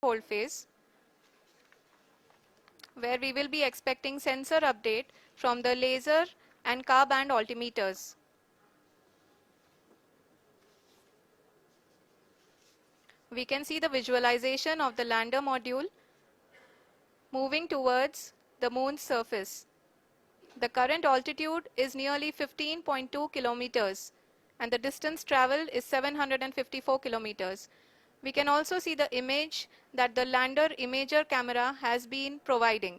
hold phase, where we will be expecting sensor update from the laser and car band altimeters. We can see the visualization of the lander module moving towards the moon's surface. The current altitude is nearly 15.2 kilometers and the distance traveled is 754 kilometers. We can also see the image that the lander imager camera has been providing.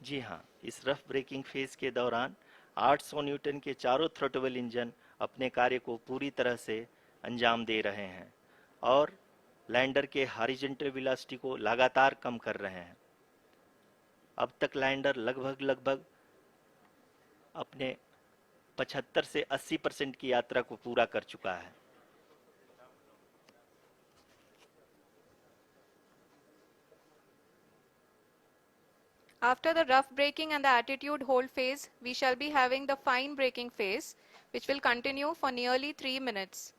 जी हाँ, इस rough breaking phase के दौरान 800 Newton के चारों throttle engine अपने कार्य को पूरी तरह से अंजाम दे रहे हैं और लैंडर के हॉरिजॉन्टल वेलोसिटी को लगातार कम कर रहे हैं। अब तक लैंडर लगभग अपने 75 से 80% की यात्रा को पूरा कर चुका है। After the rough braking and the attitude hold phase, we shall be having the fine braking phase, which will continue for nearly 3 minutes.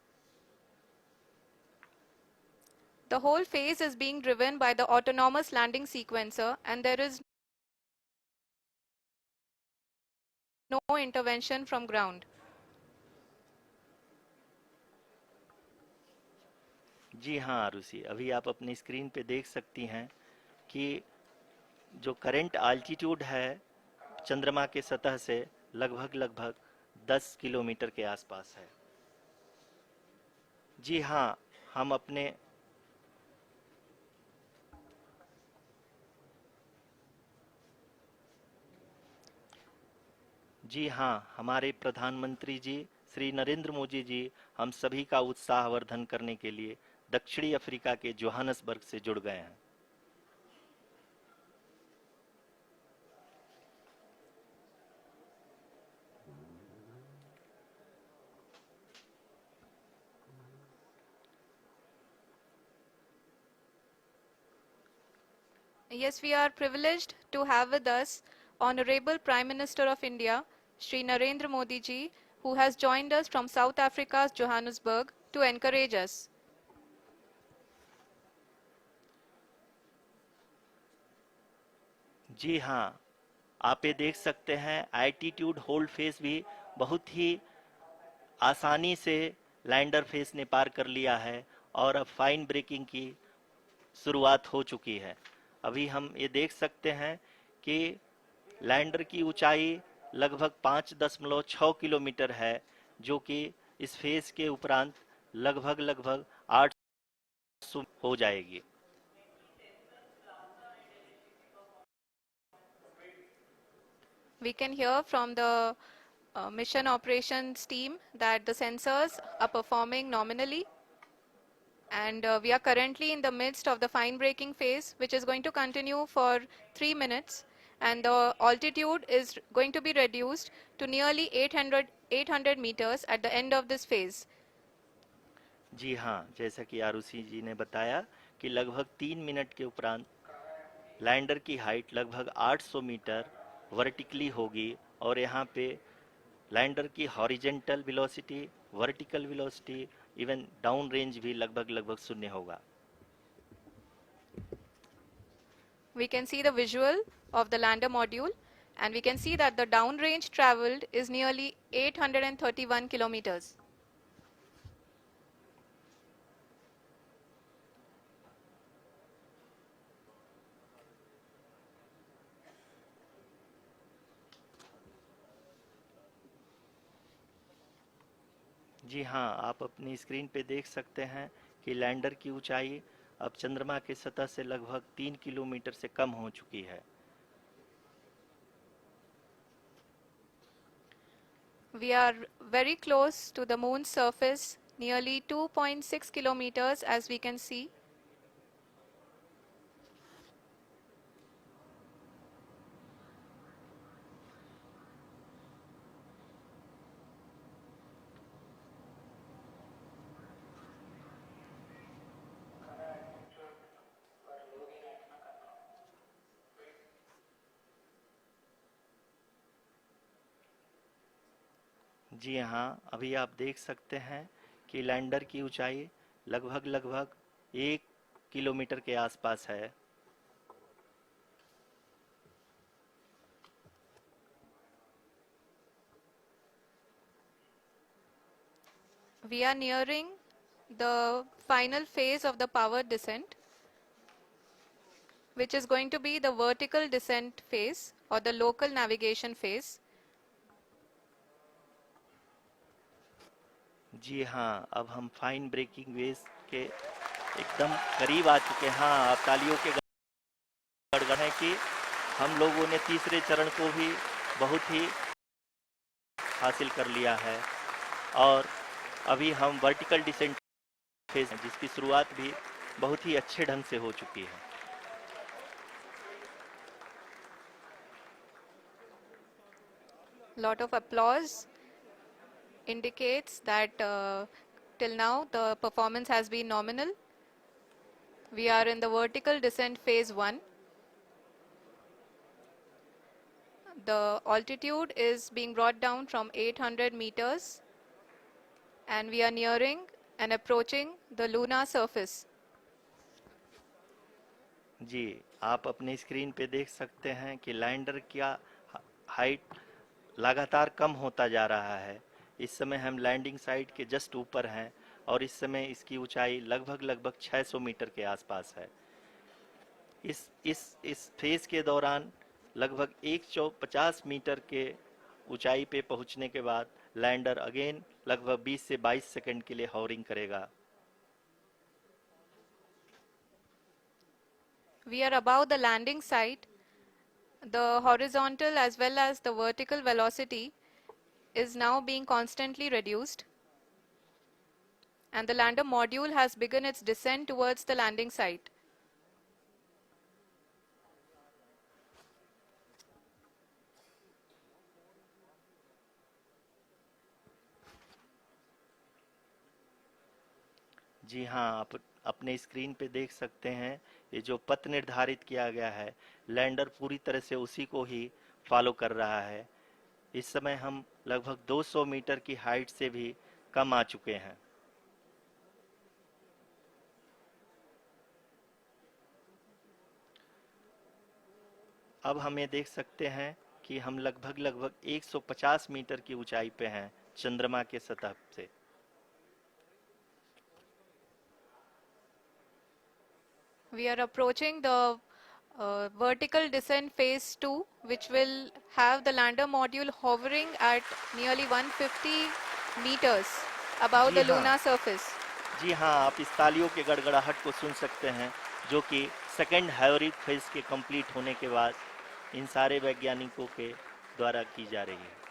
The whole phase is being driven by the autonomous landing sequencer and there is no intervention from ground. जी हाँ आरुषि, अभी आप अपनी screen पे देख सकती हैं कि जो करंट आल्टीट्यूड है चंद्रमा के सतह से लगभग 10 किलोमीटर के आसपास है। जी हाँ, हमारे प्रधानमंत्री जी श्री नरेंद्र मोदी जी हम सभी का उत्साहवर्धन करने के लिए दक्षिणी अफ्रीका के जोहानसबर्ग से जुड़ गए हैं। Yes, we are privileged to have with us Honorable Prime Minister of India, Shri Narendra Modi ji, who has joined us from South Africa's Johannesburg to encourage us. जी हाँ, आप ये देख सकते हैं एल्टीट्यूड होल्ड फेज भी बहुत ही आसानी से लैंडर फेज ने पार कर लिया है और अब फाइन ब्रेकिंग की शुरुआत हो चुकी है। अभी हम ये देख सकते हैं कि लैंडर की ऊंचाई लगभग 5.6 किलोमीटर है, जो कि इस फेज के उपरांत लगभग 800 हो जाएगी। We can hear from the mission operations team that the sensors are performing nominally. And we are currently in the midst of the fine braking phase, which is going to continue for 3 minutes. And the altitude is going to be reduced to nearly 800 meters at the end of this phase. जी हाँ, जैसा कि आरुषि जी ने बताया कि लगभग 3 minute के उपरांत lander की हाइट लगभग 800 मीटर वर्टिकली होगी और यहाँ पे लैंडर की horizontal velocity, vertical velocity, even down range भी लगभग शून्य होगा। We can see the visual of the lander module and we can see that the down range traveled is nearly 831 kilometers. जी हाँ, आप अपनी स्क्रीन पे देख सकते हैं कि लैंडर की ऊंचाई अब चंद्रमा के सतह से लगभग 3 किलोमीटर से कम हो चुकी है। We are very close to the moon's surface, nearly 2.6 kilometers as we can see. जी हाँ, अभी आप देख सकते हैं कि लैंडर की ऊंचाई लगभग 1 किलोमीटर के आसपास है। We are nearing the final phase of the power descent, which is going to be the vertical descent phase or the local navigation phase. जी हाँ, अब हम फाइन ब्रेकिंग वेव्स के एकदम करीब आ चुके हैं। हाँ, अब तालियों के गड़गड़ है कि हम लोगों ने तीसरे चरण को भी बहुत ही हासिल कर लिया है और अभी हम वर्टिकल डिसेंट फेज हैं, जिसकी शुरुआत भी बहुत ही अच्छे ढंग से हो चुकी है। Lot of applause indicates that till now the performance has been nominal. We are in the vertical descent phase 1. The altitude is being brought down from 800 meters and we are nearing and approaching the lunar surface. जी, आप अपने screen पे देख सकते हैं कि lander का height लगातार कम होता जा रहा है। इस समय हम लैंडिंग साइट के जस्ट ऊपर हैं और इस समय इसकी ऊंचाई लगभग 600 मीटर के आसपास है। इस फेज के दौरान लगभग 150 मीटर के ऊंचाई पे पहुंचने के बाद लैंडर अगेन लगभग 20 से 22 सेकंड के लिए हॉवरिंग करेगा। We are above the landing site. The horizontal as well as the vertical velocity is now being constantly reduced. And the lander module has begun its descent towards the landing site. जी हाँ, आप अपने screen पे देख सकते हैं ये जो पथ निर्धारित किया गया है, लैंडर पूरी तरह से उसी को ही फॉलो कर रहा है। इस समय हम लगभग 200 मीटर की हाइट से भी कम आ चुके हैं। अब हम ये देख सकते हैं कि हम लगभग 150 मीटर की ऊंचाई पे हैं चंद्रमा के सतह से। We are approaching the vertical descent phase 2, which will have the lander module hovering at nearly 150 meters above ji the हाँ, lunar surface. जी हाँ, आप इस तालियों के गड़गड़ाहट को सुन सकते हैं जो कि सेकंड हैवरिक फेज के कंप्लीट होने के बाद इन सारे वैज्ञानिकों के द्वारा की जा रही है।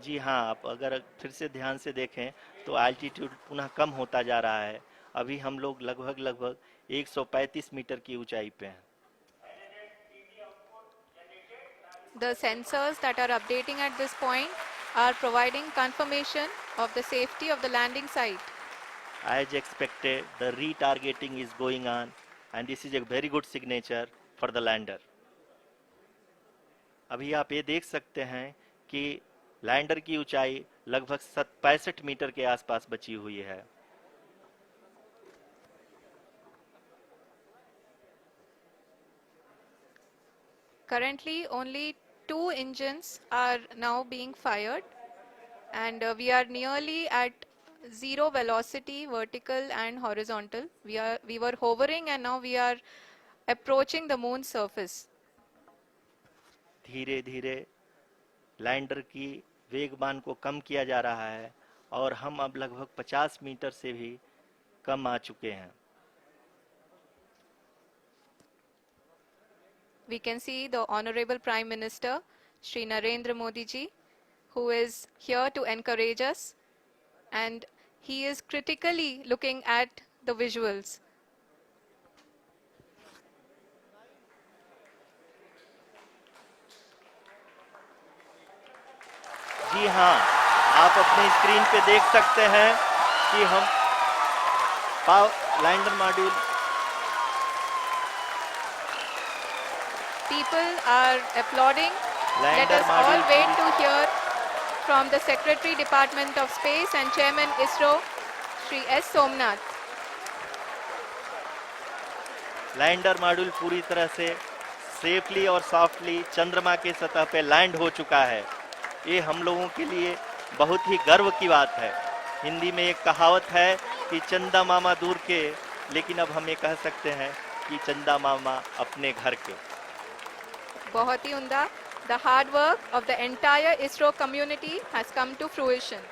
जी हाँ, आप अगर फिर से ध्यान से देखें तो एल्टीट्यूड पुनः कम होता जा रहा है। अभी हम लोग लगभग 135 मीटर की ऊंचाई पे हैं। The sensors that are updating at this point are providing confirmation of the safety of the landing site. As expected, the retargeting is going on and this is a very good signature for the lander. अभी आप ये देख सकते हैं कि lander की ऊंचाई लगभग 65 मीटर के आसपास बची हुई है। Currently, only 2 engines are now being fired, and we are nearly at zero velocity, vertical and horizontal. We were hovering, and now we are approaching the moon's surface. धीरे धीरे लैंडर की वेगमान को कम किया जा रहा है और हम अब लगभग 50 मीटर से भी कम आ चुके हैं। We can see the Honorable Prime Minister, Shri Narendra Modi ji, who is here to encourage us, and he is critically looking at the visuals. जी हाँ, आप अपनी स्क्रीन पे देख सकते हैं कि हम lander module People are applauding. Let lander us all module wait to hear from the Secretary Department of Space and Chairman ISRO, Shri S. Somnath. Lander module पूरी तरह से सेफली और सॉफ्टली चंद्रमा के सतह पे लैंड हो चुका है। ये हम लोगों के लिए बहुत ही गर्व की बात है। हिंदी में एक कहावत है कि चंदा मामा दूर के, लेकिन अब हम ये कह सकते हैं कि चंदा मामा अपने घर के। बहुत ही उम्दा. The hard work of the entire ISRO community has come to fruition.